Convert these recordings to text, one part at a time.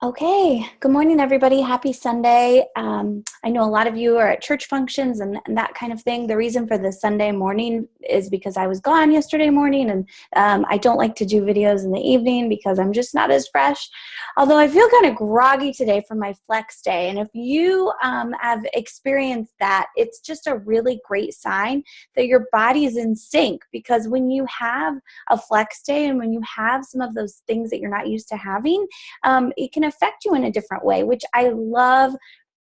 Okay, good morning, everybody. Happy Sunday. I know a lot of you are at church functions and that kind of thing. The reason for the Sunday morning is because I was gone yesterday morning, and I don't like to do videos in the evening because I'm just not as fresh. Although I feel kind of groggy today from my flex day. And if you have experienced that, it's just a really great sign that your body is in sync, because when you have a flex day and when you have some of those things that you're not used to having, it can affect you in a different way, which I love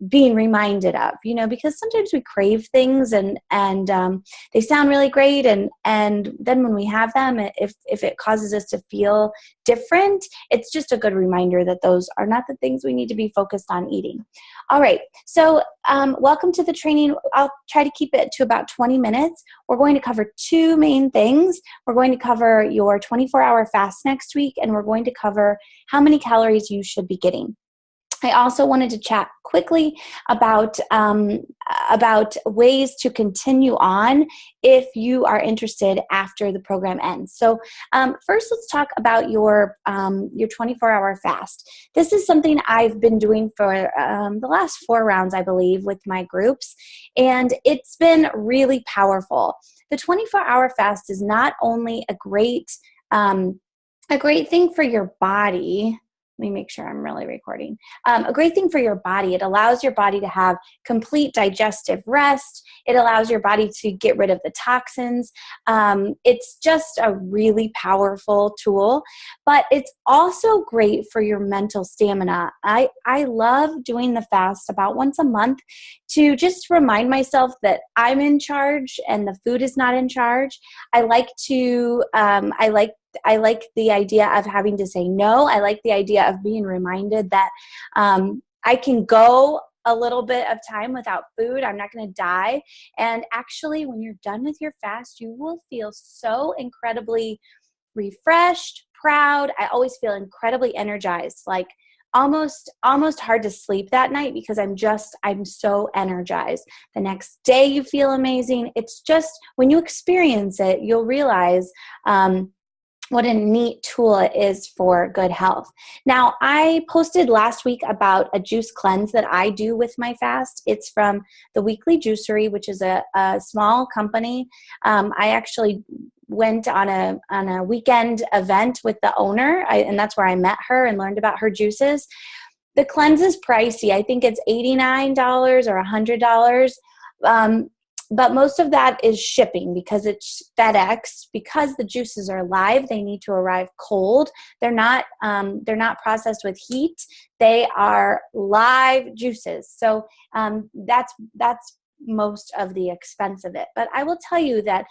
being reminded of, because sometimes we crave things and they sound really great. And then when we have them, if it causes us to feel different, it's just a good reminder that those are not the things we need to be focused on eating. All right. So welcome to the training. I'll try to keep it to about 20 minutes. We're going to cover two main things. We're going to cover your 24-hour fast next week, and we're going to cover how many calories you should be getting. I also wanted to chat quickly about ways to continue on if you are interested after the program ends. So first, let's talk about your 24-hour fast. This is something I've been doing for the last 4 rounds, I believe, with my groups, and it's been really powerful. The 24-hour fast is not only a great thing for your body. Let me make sure I'm really recording. A great thing for your body. It allows your body to have complete digestive rest. It allows your body to get rid of the toxins. It's just a really powerful tool, but it's also great for your mental stamina. I love doing the fast about once a month to just remind myself that I'm in charge and the food is not in charge. I like the idea of having to say no. I like the idea of being reminded that I can go a little bit of time without food. I'm not going to die. And actually, when you're done with your fast, you will feel so incredibly refreshed, proud. I always feel incredibly energized, like almost hard to sleep that night because I'm so energized. The next day you feel amazing. It's just, when you experience it, you'll realize what a neat tool it is for good health. Now, I posted last week about a juice cleanse that I do with my fast. It's from the Weekly Juicery, which is a small company. I actually went on a weekend event with the owner, and that's where I met her and learned about her juices. The cleanse is pricey. I think it's $89 or $100. But most of that is shipping because it's FedEx. Because the juices are live, they need to arrive cold. They're not processed with heat. They are live juices. So that's most of the expense of it. But I will tell you that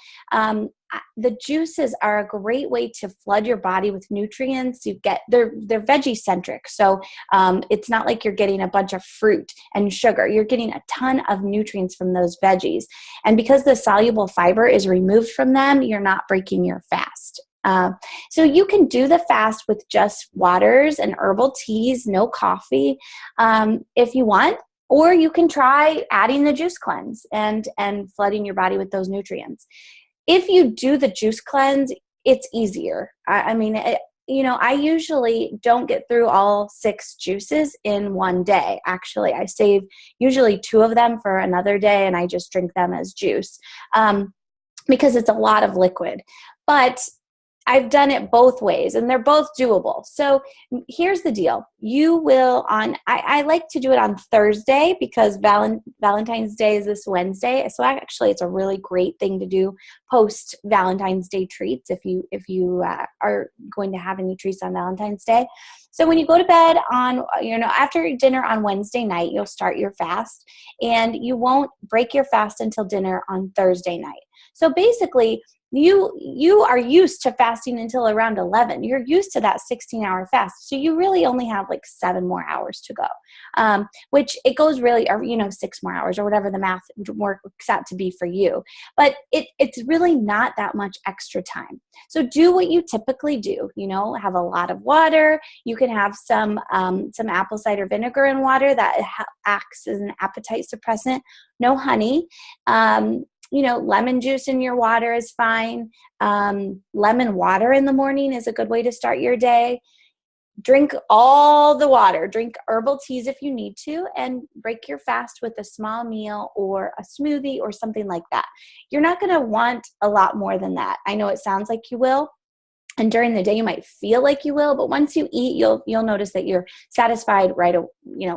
the juices are a great way to flood your body with nutrients. They're veggie centric, so it's not like you're getting a bunch of fruit and sugar. You're getting a ton of nutrients from those veggies, and because the soluble fiber is removed from them, you're not breaking your fast. So you can do the fast with just waters and herbal teas, no coffee, if you want. Or you can try adding the juice cleanse and flooding your body with those nutrients. If you do the juice cleanse, it's easier. I usually don't get through all 6 juices in one day. Actually, I save usually 2 of them for another day, and I just drink them as juice because it's a lot of liquid. But I've done it both ways, and they're both doable. So here's the deal. I like to do it on Thursday because Valentine's Day is this Wednesday. So actually, it's a really great thing to do post Valentine's Day treats if you are going to have any treats on Valentine's Day. So when you go to bed after dinner on Wednesday night, you'll start your fast, and you won't break your fast until dinner on Thursday night. So basically, you are used to fasting until around 11. You're used to that 16-hour fast. So you really only have like 7 more hours to go, which it goes really, 6 more hours or whatever the math works out to be for you. But it's really not that much extra time. So do what you typically do, have a lot of water. You can have some apple cider vinegar in water that acts as an appetite suppressant. No honey. Lemon juice in your water is fine. Lemon water in the morning is a good way to start your day. drink all the water, drink herbal teas if you need to, and break your fast with a small meal or a smoothie or something like that. You're not going to want a lot more than that. I know it sounds like you will. And during the day, you might feel like you will, but once you eat, you'll notice that you're satisfied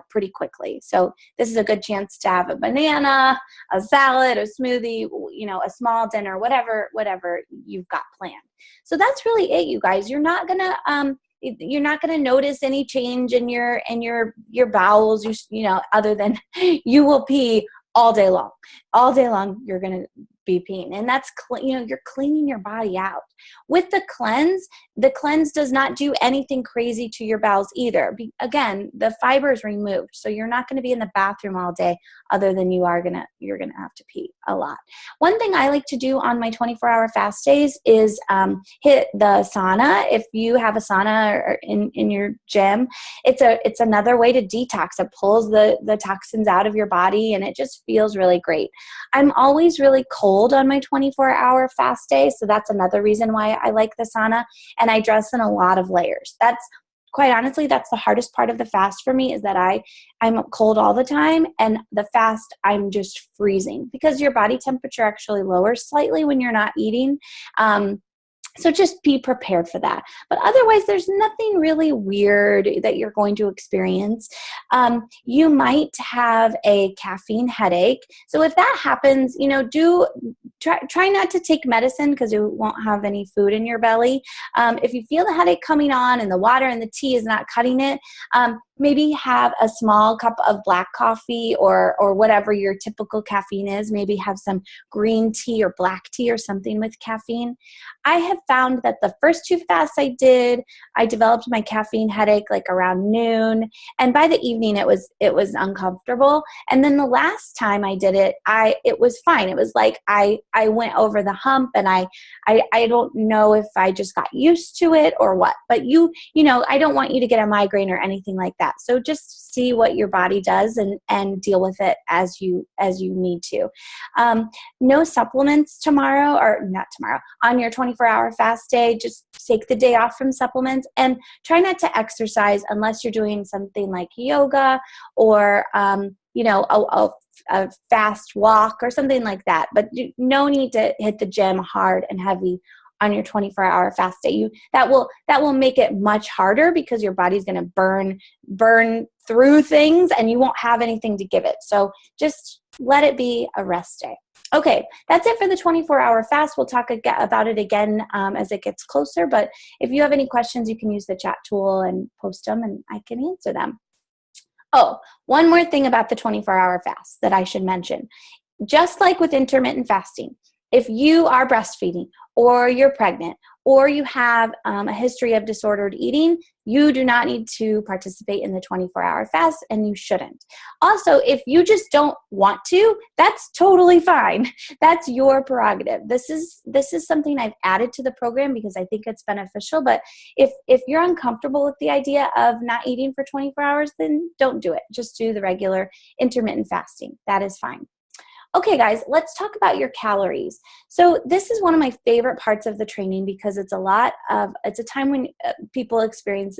pretty quickly. So this is a good chance to have a banana, a salad, a smoothie, a small dinner, whatever you've got planned. So that's really it, you guys. You're not gonna notice any change in your bowels, other than you will pee all day long. All day long, you're gonna be peeing, and that's you're cleaning your body out. With the cleanse does not do anything crazy to your bowels either. Again, the fiber is removed, so you're not going to be in the bathroom all day, other than you're gonna have to pee a lot. One thing I like to do on my 24-hour fast days is hit the sauna. If you have a sauna in your gym, it's another way to detox. It pulls the toxins out of your body, and it just feels really great. I'm always really cold on my 24-hour fast day, so that's another reason why I like the sauna, and I dress in a lot of layers. That's quite honestly, that's the hardest part of the fast for me, is that I'm cold all the time, and the fast I'm just freezing, because your body temperature actually lowers slightly when you're not eating. So just be prepared for that. But otherwise, there's nothing really weird that you're going to experience. You might have a caffeine headache. So if that happens, try not to take medicine, because you won't have any food in your belly. If you feel the headache coming on and the water and the tea is not cutting it, maybe have a small cup of black coffee or whatever your typical caffeine is. Maybe have some green tea or black tea or something with caffeine. I have found that the first 2 fasts I did, I developed my caffeine headache like around noon, and by the evening it was uncomfortable. And then the last time I did it, it was fine. It was like I went over the hump, and I don't know if I just got used to it or what. But I don't want you to get a migraine or anything like that. So just see what your body does and deal with it as you need to. No supplements tomorrow, or not tomorrow, on your 24-hour fast day. Just take the day off from supplements, and try not to exercise unless you're doing something like yoga or a fast walk or something like that. But no need to hit the gym hard and heavy on your 24-hour fast day. That will make it much harder, because your body's going to burn through things, and you won't have anything to give it. So just let it be a rest day. Okay, that's it for the 24-hour fast. We'll talk about it again as it gets closer. But if you have any questions, you can use the chat tool and post them, and I can answer them. Oh, one more thing about the 24-hour fast that I should mention. Just like with intermittent fasting, if you are breastfeeding, or you're pregnant, or you have a history of disordered eating, you do not need to participate in the 24-hour fast, and you shouldn't. Also, if you just don't want to, that's totally fine. That's your prerogative. This is something I've added to the program because I think it's beneficial. But if you're uncomfortable with the idea of not eating for 24 hours, then don't do it. Just do the regular intermittent fasting. That is fine. Okay, guys, let's talk about your calories. So this is one of my favorite parts of the training, because it's a time when people experience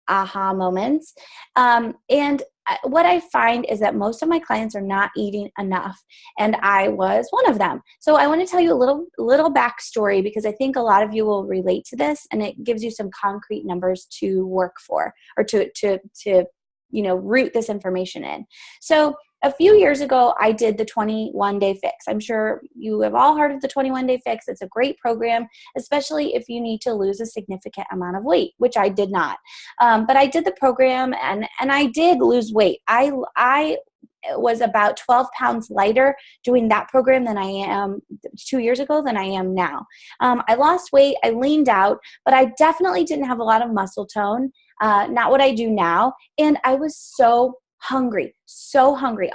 aha moments. And what I find is that most of my clients are not eating enough, and I was one of them. So I want to tell you a little backstory, because I think a lot of you will relate to this, and it gives you some concrete numbers to work for, or to root this information in. So a few years ago, I did the 21-day fix. I'm sure you have all heard of the 21-day fix. It's a great program, especially if you need to lose a significant amount of weight, which I did not. But I did the program, and I did lose weight. I was about 12 pounds lighter doing that program than I am 2 years ago than I am now. I lost weight, I leaned out, but I definitely didn't have a lot of muscle tone, not what I do now. And I was so hungry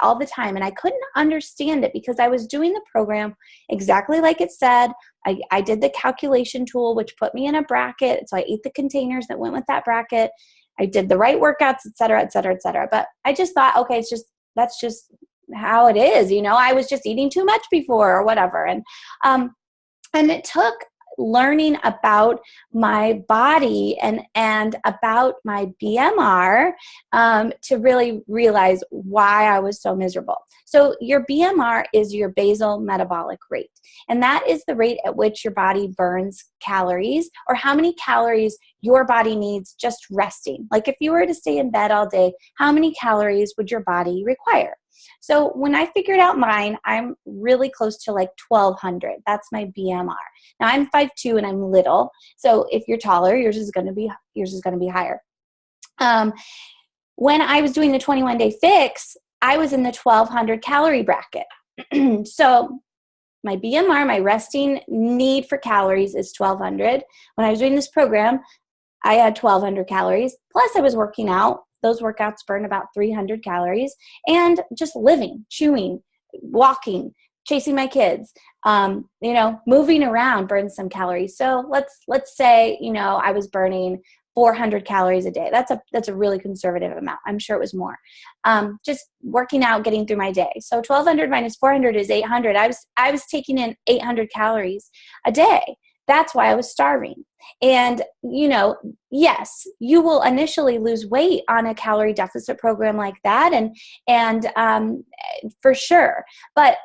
all the time. And I couldn't understand it, because I was doing the program exactly like it said. I did the calculation tool, which put me in a bracket. So I ate the containers that went with that bracket. I did the right workouts, et cetera, et cetera, et cetera. But I just thought, okay, that's just how it is. I was just eating too much before or whatever. And it took learning about my body and about my BMR to really realize why I was so miserable. So your BMR is your basal metabolic rate, and that is the rate at which your body burns calories, or how many calories your body needs just resting. Like if you were to stay in bed all day, how many calories would your body require? So when I figured out mine, I'm really close to like 1200. That's my BMR. Now I'm 5'2" and I'm little. So if you're taller, yours is going to be higher. When I was doing the 21-day fix, I was in the 1200 calorie bracket. So my BMR, my resting need for calories, is 1200. When I was doing this program, I had 1200 calories. Plus I was working out. Those workouts burn about 300 calories, and just living, chewing, walking, chasing my kids, moving around burns some calories. So let's say, I was burning 400 calories a day. That's a really conservative amount. I'm sure it was more. Just working out, getting through my day. So 1200 minus 400 is 800. I was taking in 800 calories a day. That's why I was starving. And, yes, you will initially lose weight on a calorie deficit program like that. And for sure. But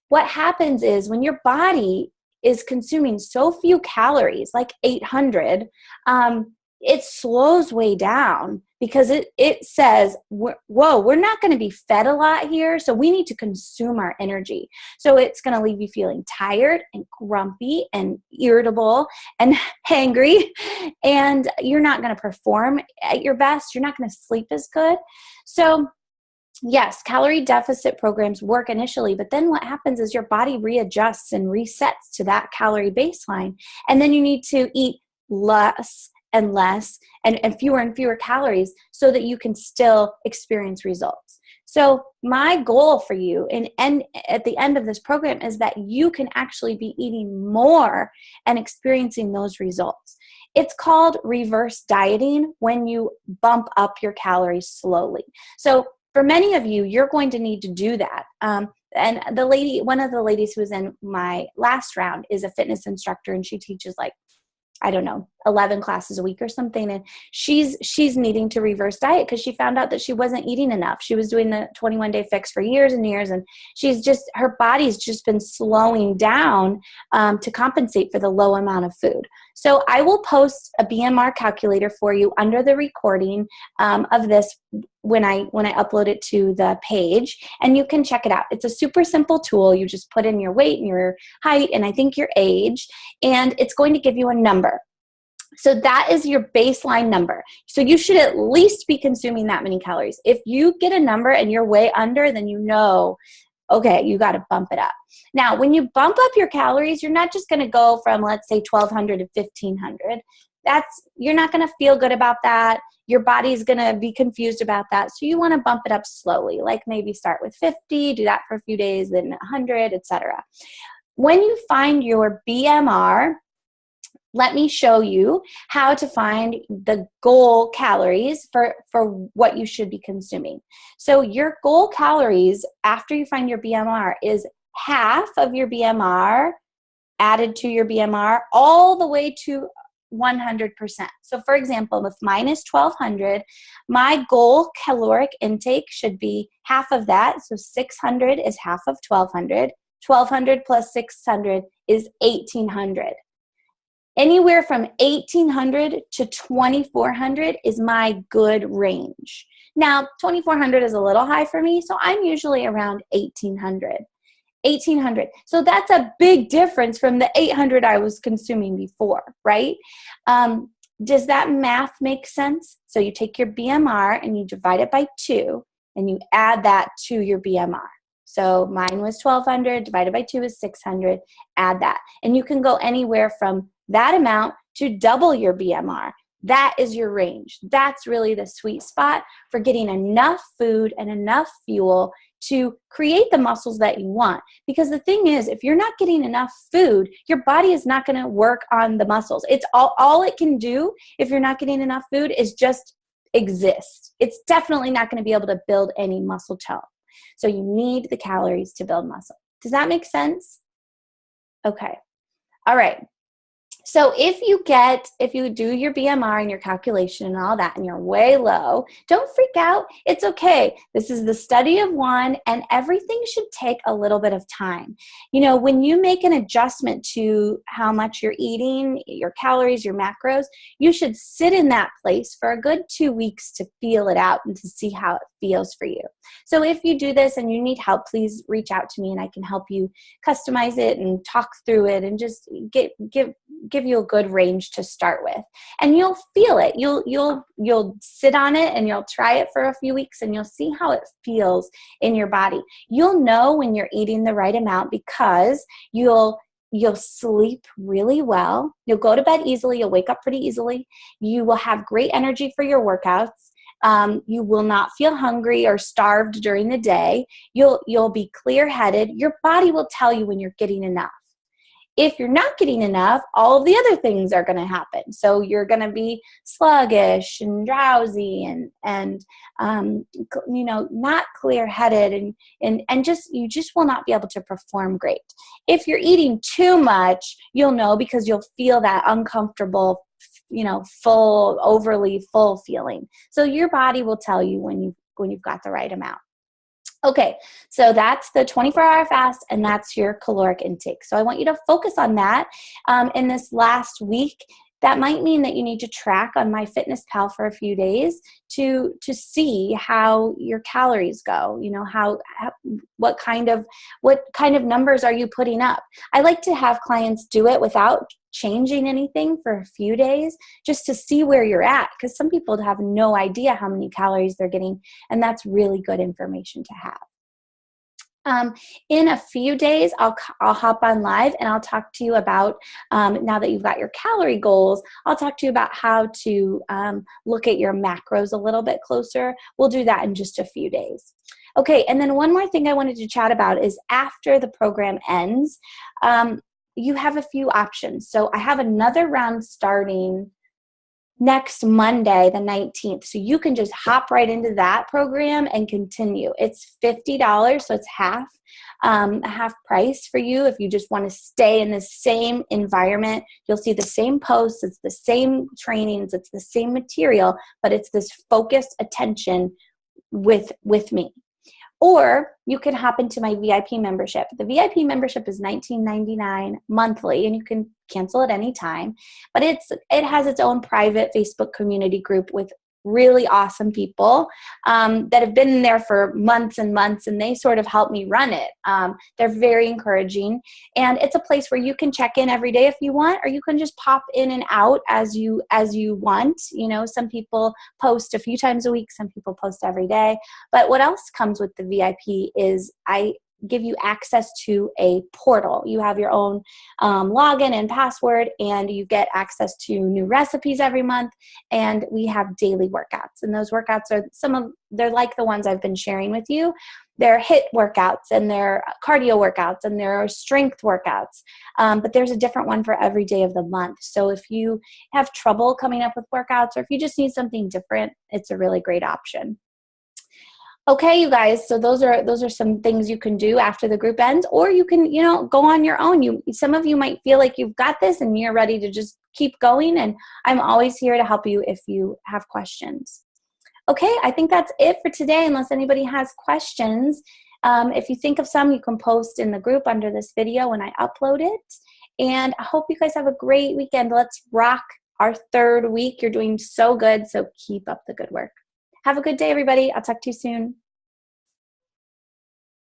what happens is when your body is consuming so few calories, like 800, it slows way down, because it says, whoa, we're not going to be fed a lot here, so we need to consume our energy. So it's going to leave you feeling tired and grumpy and irritable and hangry, and you're not going to perform at your best. You're not going to sleep as good. So yes, calorie deficit programs work initially, but then what happens is your body readjusts and resets to that calorie baseline, and then you need to eat less and less and fewer calories so that you can still experience results. So my goal for you and at the end of this program is that you can actually be eating more and experiencing those results. It's called reverse dieting, when you bump up your calories slowly. So for many of you, you're going to need to do that. And one of the ladies who was in my last round is a fitness instructor, and she teaches 11 classes a week or something. And she's needing to reverse diet because she found out that she wasn't eating enough. She was doing the 21-day fix for years and years, and her body's just been slowing down to compensate for the low amount of food. So I will post a BMR calculator for you under the recording of this when I upload it to the page, and you can check it out. It's a super simple tool. You just put in your weight and your height and I think your age, and it's going to give you a number. So that is your baseline number. So you should at least be consuming that many calories. If you get a number and you're way under, then okay, you got to bump it up. Now, when you bump up your calories, you're not just going to go from, let's say, 1200 to 1500. You're not going to feel good about that. Your body's going to be confused about that. So you want to bump it up slowly, like maybe start with 50, do that for a few days, then 100, etc. When you find your BMR, let me show you how to find the goal calories for what you should be consuming. So your goal calories after you find your BMR is half of your BMR added to your BMR all the way to 100%. So for example, if mine is 1200, my goal caloric intake should be half of that. So 600 is half of 1200. 1200 plus 600 is 1800. Anywhere from 1800 to 2400 is my good range. Now, 2400 is a little high for me, so I'm usually around 1800. 1800. So that's a big difference from the 800 I was consuming before, right? Does that math make sense? So you take your BMR and you divide it by 2, and you add that to your BMR. So mine was 1200, divided by 2 is 600, add that. And you can go anywhere from that amount to double your BMR. That is your range. That's really the sweet spot for getting enough food and enough fuel to create the muscles that you want. Because the thing is, if you're not getting enough food, your body is not going to work on the muscles. It's all it can do if you're not getting enough food is just exist. It's definitely not going to be able to build any muscle tone. So you need the calories to build muscle. Does that make sense? Okay. All right. So if you do your BMR and your calculation and all that and you're way low, don't freak out. It's okay. This is the study of one, and everything should take a little bit of time. You know, when you make an adjustment to how much you're eating, your calories, your macros, you should sit in that place for a good 2 weeks to feel it out and to see how it feels for you. So if you do this and you need help, please reach out to me and I can help you customize it and talk through it and just give you a good range to start with. And you'll feel it. You'll sit on it and you'll try it for a few weeks and you'll see how it feels in your body. You'll know when you're eating the right amount because you'll sleep really well. You'll go to bed easily. You'll wake up pretty easily. You will have great energy for your workouts. You will not feel hungry or starved during the day. You'll be clear-headed. Your body will tell you when you're getting enough. If you're not getting enough, all of the other things are going to happen. So you're going to be sluggish and drowsy and not clear-headed and you just will not be able to perform great. If you're eating too much, you'll know because you'll feel that uncomfortable, full, overly full feeling. So your body will tell you when you've got the right amount. Okay, so that's the 24-hour fast, and that's your caloric intake. So I want you to focus on that in this last week. That might mean that you need to track on MyFitnessPal for a few days to see how your calories go. What kind of numbers are you putting up? I like to have clients do it without changing anything for a few days just to see where you're at, because some people have no idea how many calories they're getting, and that's really good information to have. In a few days, I'll hop on live and I'll talk to you about, now that you've got your calorie goals, I'll talk to you about how to look at your macros a little bit closer. We'll do that in just a few days. Okay, and then one more thing I wanted to chat about is after the program ends, you have a few options. So I have another round starting next Monday, the 19th. So you can just hop right into that program and continue. It's $50, so it's half price for you if you just want to stay in the same environment. You'll see the same posts, it's the same trainings, it's the same material, but it's this focused attention with me. Or you can hop into my VIP membership. The VIP membership is $19.99 monthly, and you can cancel at any time. But it has its own private Facebook community group with really awesome people that have been in there for months and months, and they sort of help me run it. They're very encouraging, and it's a place where you can check in every day if you want, or you can just pop in and out as you want. Some people post a few times a week, some people post every day. But what else comes with the VIP is I give you access to a portal. You have your own login and password, and you get access to new recipes every month, and we have daily workouts. And those workouts are they're like the ones I've been sharing with you. They're HIIT workouts, and they're cardio workouts, and there are strength workouts. But there's a different one for every day of the month. So if you have trouble coming up with workouts, or if you just need something different, it's a really great option. Okay, you guys, so those are some things you can do after the group ends, or you can, go on your own. Some of you might feel like you've got this and you're ready to just keep going, and I'm always here to help you if you have questions. Okay, I think that's it for today, unless anybody has questions. If you think of some, you can post in the group under this video when I upload it. And I hope you guys have a great weekend. Let's rock our third week. You're doing so good, so keep up the good work. Have a good day, everybody. I'll talk to you soon.